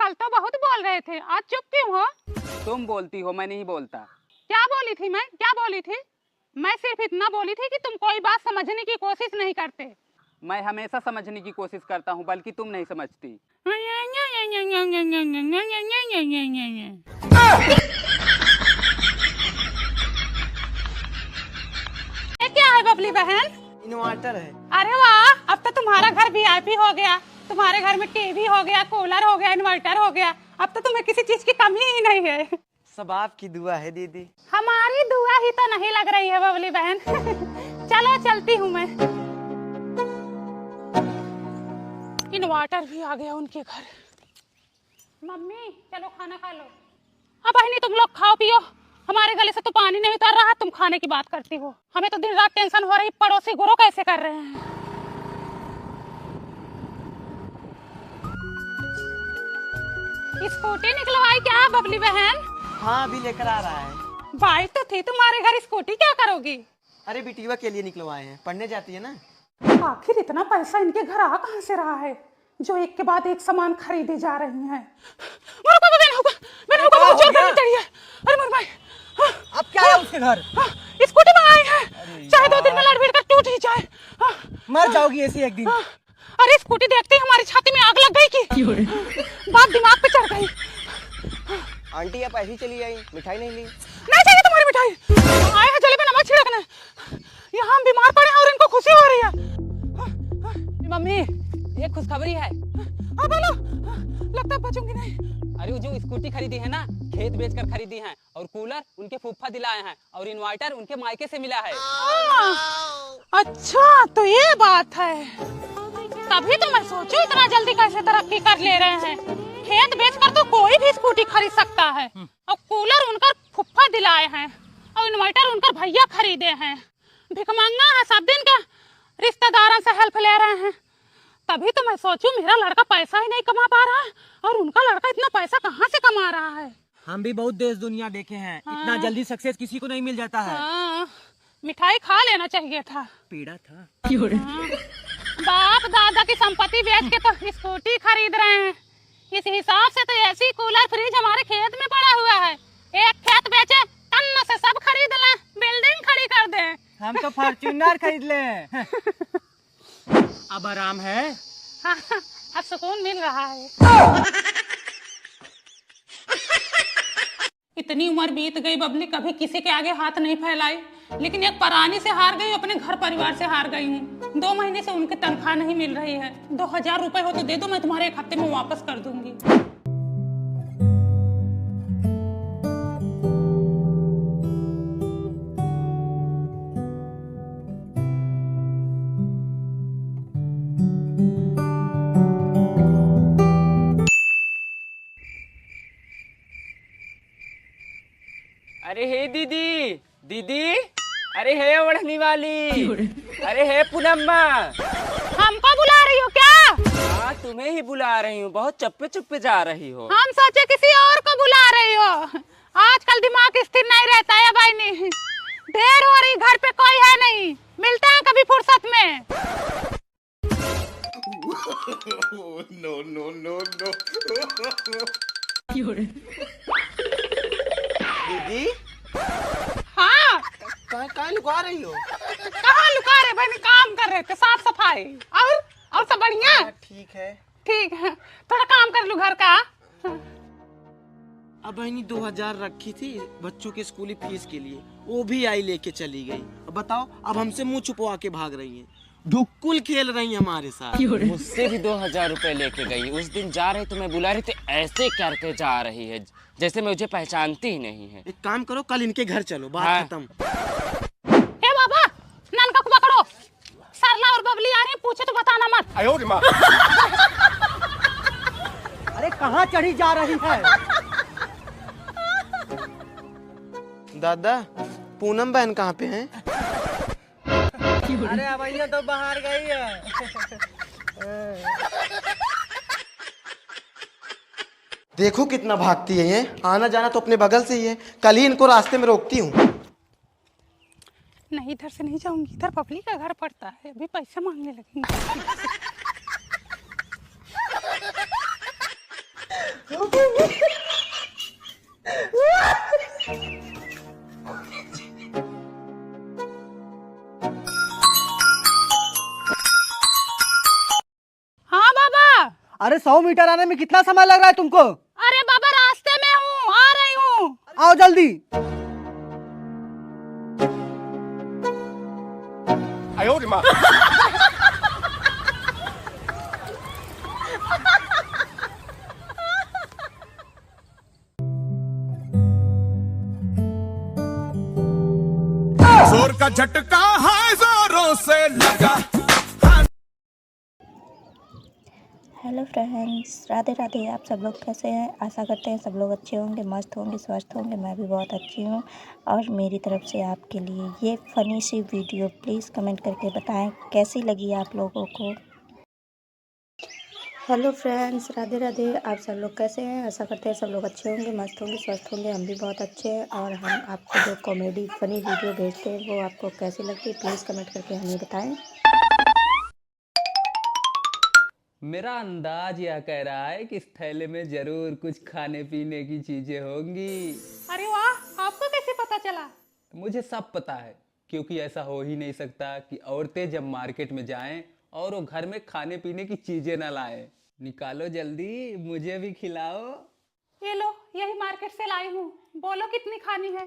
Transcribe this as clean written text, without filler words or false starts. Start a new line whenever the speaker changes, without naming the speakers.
कल तो बहुत बोल रहे थे, आज चुप क्यों हो?
तुम बोलती हो, मैं नहीं बोलता।
क्या बोली थी मैं? क्या बोली थी? मैं सिर्फ इतना बोली थी कि तुम कोई बात समझने की कोशिश नहीं करते।
मैं हमेशा समझने की कोशिश करता हूँ, बल्कि तुम नहीं समझती।
ये क्या है बबली बहन?
इन्वर्टर है।
अरे वाह, अब तो तुम्हारा घर वीआईपी हो गया। तुम्हारे घर में टीवी हो गया, कूलर हो गया, इन्वर्टर हो गया। अब तो तुम्हें किसी चीज की कमी ही नहीं है।
सब आपकी दुआ है दीदी।
हमारी दुआ ही तो नहीं लग रही है बबली बहन। चलो चलती हूँ मैं। इन्वर्टर भी आ गया उनके घर। मम्मी चलो खाना खा लो। अब बहनी तुम लोग खाओ पियो, हमारे गले से तो पानी नहीं उतर रहा, तुम खाने की बात करती हो। हमें तो दिन रात टेंशन हो रही, पड़ोसी गुरु कैसे कर रहे हैं। स्कूटी निकलवाई क्या बबली बहन?
हाँ अभी लेकर आ रहा है।
बाइक तो थी तुम्हारे घर, स्कूटी क्या करोगी?
अरे बिटिया के लिए निकलवाए हैं, पढ़ने जाती है ना।
आखिर इतना पैसा इनके घर आ कहाँ से रहा है जो एक के बाद एक सामान खरीदे जा रही हैं। अरे मोर भाई,
अब क्या है उसके घर?
स्कूटी में आई है, चाहे 2 दिन में लड़ भिड़ कर टूट ही जाए।
मर जाओगी ऐसी एक दिन।
अरे स्कूटी देखते ही हमारी छाती में आग लग गई की बात दिमाग पे चढ़ गई।
आंटी आप ऐसी चली आई, मिठाई नहीं ली?
नहीं चाहिए तुम्हारी मिठाई, आए हैं जले पे नमक छिड़कने। यहाँ हम बीमार पड़े हैं और इनको खुशी हो रही है।
मम्मी, ये खुशखबरी है।
हाँ बोलो, लगता है बचूंगी नहीं।
अरे वो जो स्कूटी खरीदी है ना, खेत बेचकर खरीदी है, और कूलर उनके फूफा दिलाए हैं, और इन्वर्टर उनके मायके से मिला है।
अच्छा तो ये बात है, तभी तो मैं सोचूं इतना जल्दी कैसे तरक्की कर ले रहे हैं। खेत बेचकर तो कोई भी स्कूटी खरीद सकता है, और कूलर उनका फुफ्फा दिलाए हैं, और इन्वर्टर उनका भैया खरीदे हैं। भिखमंगा है, सब दिन का रिश्तेदारों से हेल्प ले रहे हैं। तभी तो मैं सोचूं मेरा लड़का पैसा ही नहीं कमा पा रहा है, और उनका लड़का इतना पैसा कहाँ से कमा रहा है।
हम भी बहुत देश दुनिया देखे हैं, इतना जल्दी सक्सेस किसी को नहीं मिल जाता है।
मिठाई खा लेना चाहिए था।
पीड़ा था।
बाप दादा की संपत्ति बेच के तो स्कूटी खरीद रहे हैं। इस हिसाब से तो ऐसी कूलर फ्रिज हमारे खेत में पड़ा हुआ है। एक खेत बेचे टन से सब खरीद लें, बिल्डिंग खड़ी कर दें।
हम तो फॉर्च्यूनर खरीद ले। अब आराम है।
हाँ, अब सुकून मिल रहा है। इतनी उम्र बीत गई बबली, कभी किसी के आगे हाथ नहीं फैलाई, लेकिन एक परानी से हार गई, अपने घर परिवार से हार गई हूँ। 2 महीने से उनकी तनख्वाह नहीं मिल रही है। 2000 रुपए हो तो दे दो, मैं तुम्हारे 1 हफ्ते में वापस कर दूंगी।
अरे हे दीदी, दीदी, अरे हे ओढ़नी वाली, अरे हे पूनम्मा।
हमको बुला रही हो क्या?
हाँ तुम्हें ही बुला रही हूँ, बहुत चप्पे चुप्पे जा रही हो।
हम सोचे किसी और को बुला रही हो। आजकल दिमाग स्थिर नहीं रहता है भाई। नहीं देर हो रही, घर पे कोई है नहीं, मिलते हैं कभी फुर्सत में।
no, no, no, no.
दीदी
हाँ
कहाँ लुका रही हो?
कहाँ लुका रहे भाई, काम कर रहे थे, साफ सफाई। और सब बढ़िया?
ठीक है।
ठीक है, थोड़ा काम कर लूँ घर का।
अब बहनी 2000 रखी थी बच्चों के स्कूली फीस के लिए, वो भी आई लेके चली गई। अब बताओ, अब हमसे मुंह छुपवा के भाग रही हैं, ढुक्कुल खेल रही हैं हमारे साथ।
मुझसे भी 2000 रुपए लेके गई। उस दिन जा रही तो मैं बुला रही थी, ऐसे करके जा रही है जैसे मुझे पहचानती ही नहीं है।
एक काम करो, कल इनके घर चलो, बात
हाँ।
खत्म।
हे बाबा, ननका को पकड़ो, सरला और बबली आ रही, पूछे तो बताना मत।
अरे कहाँ चढ़ी जा रही है? दादा, पूनम बहन कहाँ पे हैं? अरे अब तो बाहर गई है। देखो कितना भागती है ये, आना जाना तो अपने बगल से ही है। कल ही इनको रास्ते में रोकती हूँ।
नहीं इधर से नहीं जाऊंगी, इधर बबली का घर पड़ता है, अभी पैसा मांगने लगेंगे। हाँ बाबा।
अरे 100 मीटर आने में कितना समय लग रहा है तुमको?
अरे बाबा रास्ते में हूँ, आ रही हूँ।
आओ जल्दी।
哎呦我的妈！ जोर का झटका है जोरों से लगा।
Hello friends, Radhe Radhe. आप सब लोग कैसे हैं? आशा करते हैं सब लोग अच्छे होंगे, मस्त होंगे, स्वस्थ होंगे। मैं भी बहुत अच्छी हूँ और मेरी तरफ से आपके लिए ये फ़नी सी वीडियो प्लीज़ कमेंट करके बताएं कैसी लगी आप लोगों को। Hello friends, Radhe Radhe. आप सब लोग कैसे हैं? आशा करते हैं सब लोग अच्छे होंगे, मस्त होंगे, स्वस्थ होंगे। हम भी बहुत अच्छे हैं और हम आपको जो कॉमेडी फ़नी वीडियो भेजते हैं वो आपको कैसी लगती है प्लीज़ कमेंट करके हमें बताएँ।
मेरा अंदाज यह कह रहा है कि इस थैले में जरूर कुछ खाने पीने की चीजें होंगी।
अरे वाह, आपको कैसे पता चला?
मुझे सब पता है, क्योंकि ऐसा हो ही नहीं सकता कि औरतें जब मार्केट में जाएं और वो घर में खाने पीने की चीजें ना लाएं। निकालो जल्दी, मुझे भी खिलाओ।
ये लो, यही मार्केट से लाई हूँ। बोलो कितनी खानी है?